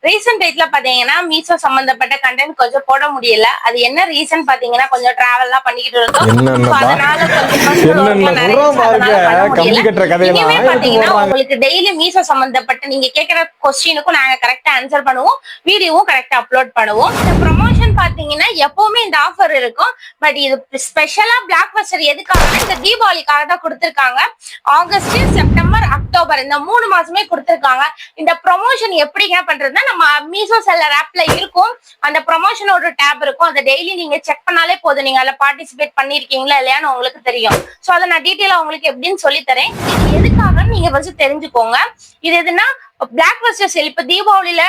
Recent டேட்ல பாத்தீங்கன்னா மீஷோ சம்பந்தப்பட்ட கண்டென்ட் கொஞ்சம் போட முடியல. அது என்ன ரீசன் பாத்தீங்கன்னா கொஞ்சம் டிராவல் எல்லாம் பண்ணிக்கிட்டு இருந்தோம். அதனால இனிமே பாத்தீங்கன்னா உங்களுக்கு டெய்லி மீஷோ சம்பந்தப்பட்ட நீங்க கேக்குற கொஸ்டினுக்கும் நாங்க கரெக்டா ஆன்சர் பண்ணுவோம், வீடியோவும் கரெக்டா அப்லோட் பண்ணுவோம். இந்த ப்ரொமோஷன் பாத்தீங்கன்னா எப்பவுமே இந்த ஆஃபர் இருக்கும். பட் இது ஸ்பெஷலா பிளாக் பஸ்டர் எதுக்காக இந்த தீபாவளிக்காக தான் கொடுத்திருக்காங்க. ஆகஸ்ட், செப்டம்பர், அக்டோபர் இந்த 3 மாசமே கொடுத்திருக்காங்க. இந்த ப்ரொமோஷன் எப்படிங்க பண்றதுன்னா நம்ம மீஷோ செல்லர் ஆப்ல இருக்கும். அந்த ப்ரொமோஷனோட டேப் இருக்கும். அதை டெய்லி நீங்க செக் பண்ணாலே போதும். நீங்க அதுல பார்ட்டிசிபேட் பண்ணிருக்கீங்களா இல்லையான்னு உங்களுக்கு தெரியும். சோ அதை நான் டீட்டெயிலா உங்களுக்கு எப்படின்னு சொல்லி தரேன். இது எதுக்காக நீங்க ஃபர்ஸ்ட் தெரிஞ்சுக்கோங்க. இது எதுனா பிளாக் பஸ்டர் சேல். இப்ப தீபாவளியில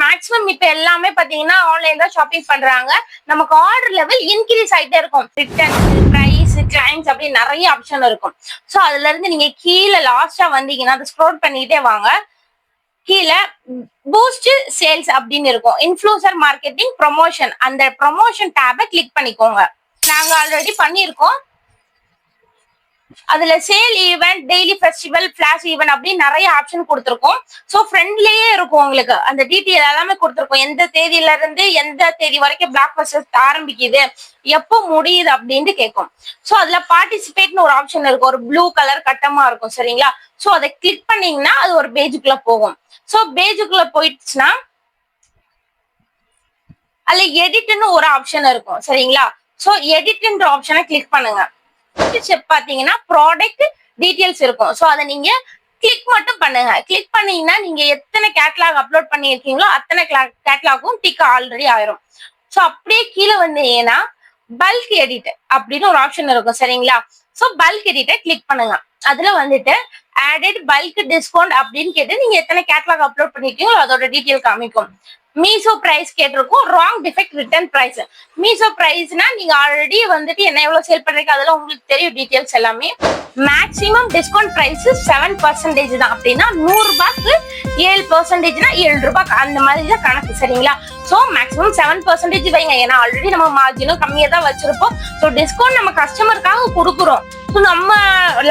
மேக்ஸிமம் இப்ப எல்லாமே பாத்தீங்கன்னா ஆன்லைன் தான் ஷாப்பிங் பண்றாங்க. நமக்கு ஆர்டர் லெவல் இன்க்ரீஸ் ஆயிட்டே இருக்கும். ரிட்டர்ன், பிரைஸ், கிளைம்ஸ் அப்படி நிறைய ஆப்ஷன் இருக்கும். சோ அதுல இருந்து நீங்க கீழே லாஸ்டா வந்தீங்கன்னா அதை ஸ்க்ரோல் பண்ணிட்டே வாங்க. கீழே பூஸ்ட் சேல்ஸ் அப்படின்னு இருக்கும். இன்ஃப்ளூசர் மார்க்கெட்டிங் ப்ரொமோஷன், அந்த ப்ரொமோஷன் டேபை கிளிக் பண்ணிக்கோங்க. நாங்க ஆல்ரெடி பண்ணிருக்கோம். அதுல sale event, daily festival, flash event அப்படின்னு நிறைய ஆப்ஷன் கொடுத்துருக்கோம். சோ ஃப்ரெண்ட்லயே இருக்கும் உங்களுக்கு. அந்த டீட்டெயில் எல்லாமே கொடுத்துருக்கோம். எந்த தேதியில இருந்து எந்த தேதி வரைக்கும் பிளாக் பஸ்டர் ஆரம்பிக்குது, எப்போ முடியுது அப்படின்ட்டு கேட்கும். சோ அதுல பார்ட்டிசிபேட்னு ஒரு ஆப்ஷன் இருக்கும். ஒரு ப்ளூ கலர் கட்டமா இருக்கும். சரிங்களா? சோ அதை கிளிக் பண்ணீங்கன்னா அது ஒரு பேஜுக்குள்ள போகும். சோ பேஜுக்குள்ள போயிடுச்சுன்னா அதுல எடிட்னு ஒரு ஆப்ஷன் இருக்கும். சரிங்களா? சோ எடிட்ன்ற ஆப்ஷனை கிளிக் பண்ணுங்க. பாத்தீங்கன்னா ப்ராடக்ட் டீடைல்ஸ் இருக்கும். சோ அதை நீங்க கிளிக் மட்டும் பண்ணுங்க. கிளிக் பண்ணீங்கன்னா நீங்க எத்தனை கேட்லாக் அப்லோட் பண்ணிருக்கீங்களோ அத்தனை கேட்லாக்கும் டிக் ஆல்ரெடி ஆயிரும். சோ அப்படியே கீழே வந்தீங்கன்னா பல்க் எடிட் அப்படின்னு ஒரு ஆப்ஷன் இருக்கும். சரிங்களா? சோ பல்க் எடிட்டை கிளிக் பண்ணுங்க. அதுல வந்துட்டு ஆடட் பல்க் டிஸ்கவுண்ட் அப்படின்னு கேட்டு நீங்க எத்தனை கேட்லாக் அப்லோட் பண்ணிருக்கீங்களோ அதோட டீடைல் காமிக்கும். மீஷோ பிரைஸ் கேட்டிருக்கும். Wrong defect return price. Meesho பிரைஸ்னா நீங்க ஆல்ரெடி வந்துட்டு என்ன எவ்வளவு சேல் பண்றீங்க அதெல்லாம் உங்களுக்கு தெரியும் டீடைல்ஸ் எல்லாமே. மேக்ஸிமம் டிஸ்கவுண்ட் பிரைஸ் 7% தான். அப்படின்னா 100 ரூபாய்க்கு 7%னா 7 ரூபாய் அந்த மாதிரி தான் கணக்கு. சரிங்களா? சோ மேக்ஸிமம் 7% வைங்க. ஏன்னா ஆல்ரெடி நம்ம மார்ஜினும் கம்மியா தான் வச்சிருப்போம். சோ டிஸ்கவுண்ட் நம்ம கஸ்டமருக்காக கொடுக்குறோம். சோ நம்ம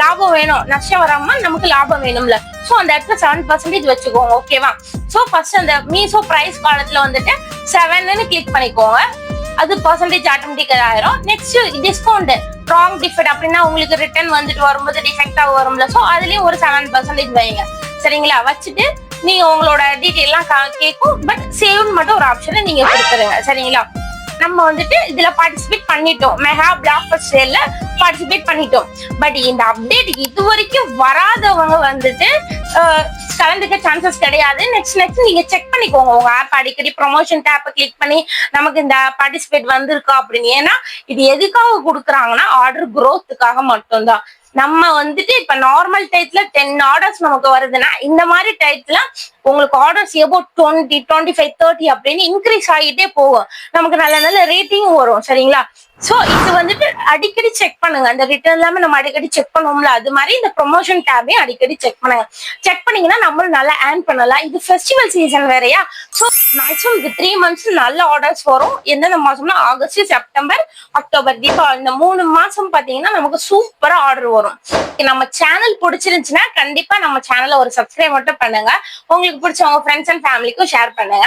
லாபம் வேணும், நஷ்டம் வராம நமக்கு லாபம் வேணும்ல. சோ அந்த இடத்துல 7% வச்சுக்கோங்க. ஓகேவா? சோ ஃபர்ஸ்ட் அந்த மீஷோ பிரைஸ் காலத்துல வந்துட்டு 7ன்னு கிளிக் பண்ணிக்கோங்க. அது பர்சன்டேஜ் ஆட்டோமேட்டிக்கா ஆயிரும். நெக்ஸ்ட் டிஸ்கவுண்ட் ராங் டிஃபெக்ட் அப்படின்னா உங்களுக்கு ரிட்டர்ன் வந்துட்டு வரும்போது டிஃபெக்டா வரும்ல. சோ அதுலயும் ஒரு 7% வைங்க. சரிங்களா? வச்சுட்டு நீங்க உங்களோட டீடைல் எல்லாம் கேட்கும். பட் சேவ் மட்டும் ஒரு ஆப்ஷனை நீங்க கொடுத்துருங்க. சரிங்களா? நம்ம வந்துட்டு இதுல பார்ட்டிசிபேட் பண்ணிட்டோம். மெகா பிளாக் பஸ்டர் சேல்ல பார்ட்டிசிபேட் பண்ணிட்டோம். பட் இந்த அப்டேட் இது வரைக்கும் வராதவங்க வந்துட்டு கலந்துக்க சான்சஸ் கிடையாது. நெக்ஸ்ட் நீங்க செக் பண்ணிக்கோங்க. உங்க ஆப் அடிக்கடி ப்ரொமோஷன் டேப்பை கிளிக் பண்ணி நமக்கு இந்த பார்ட்டிசிபேட் வந்திருக்கா அப்படின்னு. ஏன்னா இது எதுக்காக கொடுக்குறாங்கன்னா ஆர்டர் குரோத்துக்காக மட்டும்தான். நம்ம வந்துட்டு இப்ப நார்மல் டைத்துல 10 ஆர்டர்ஸ் நமக்கு வருதுன்னா இந்த மாதிரி டைத்துல உங்களுக்கு ஆர்டர்ஸ் எபோ 20, 25, 30 அப்படின்னு இன்க்ரீஸ் ஆகிட்டே போகும். நமக்கு நல்ல நல்ல ரேட்டிங் வரும். சரிங்களா? சோ இது வந்துட்டு அடிக்கடி செக் பண்ணுங்க. அந்த ரிட்டர்ன் எல்லாமே நம்ம அடிக்கடி செக் பண்ணுவோம்ல, அது மாதிரி இந்த ப்ரொமோஷன் டேபையும் அடிக்கடி செக் பண்ணுங்க. செக் பண்ணீங்கன்னா நம்மளும் நல்லா ஏர்ன் பண்ணலாம். இது ஃபெஸ்டிவல் சீசன் வேறையா. சோ மேக்ஸிமம் இது 3 மந்த்ஸ் நல்ல ஆர்டர்ஸ் வரும். எந்தெந்த மாசம்னா ஆகஸ்ட், செப்டம்பர், அக்டோபர், தீபாவளி இந்த 3 மாசம் பாத்தீங்கன்னா நமக்கு சூப்பரா ஆர்டர் வரும். நம்ம சேனல் பிடிச்சிருந்துச்சுன்னா கண்டிப்பா நம்ம சேனல்ல ஒரு சப்ஸ்கிரைப் மட்டும் பண்ணுங்க. உங்களுக்கு பிடிச்ச உங்க ஃப்ரெண்ட்ஸ் அண்ட் ஃபேமிலிக்கும் ஷேர் பண்ணுங்க.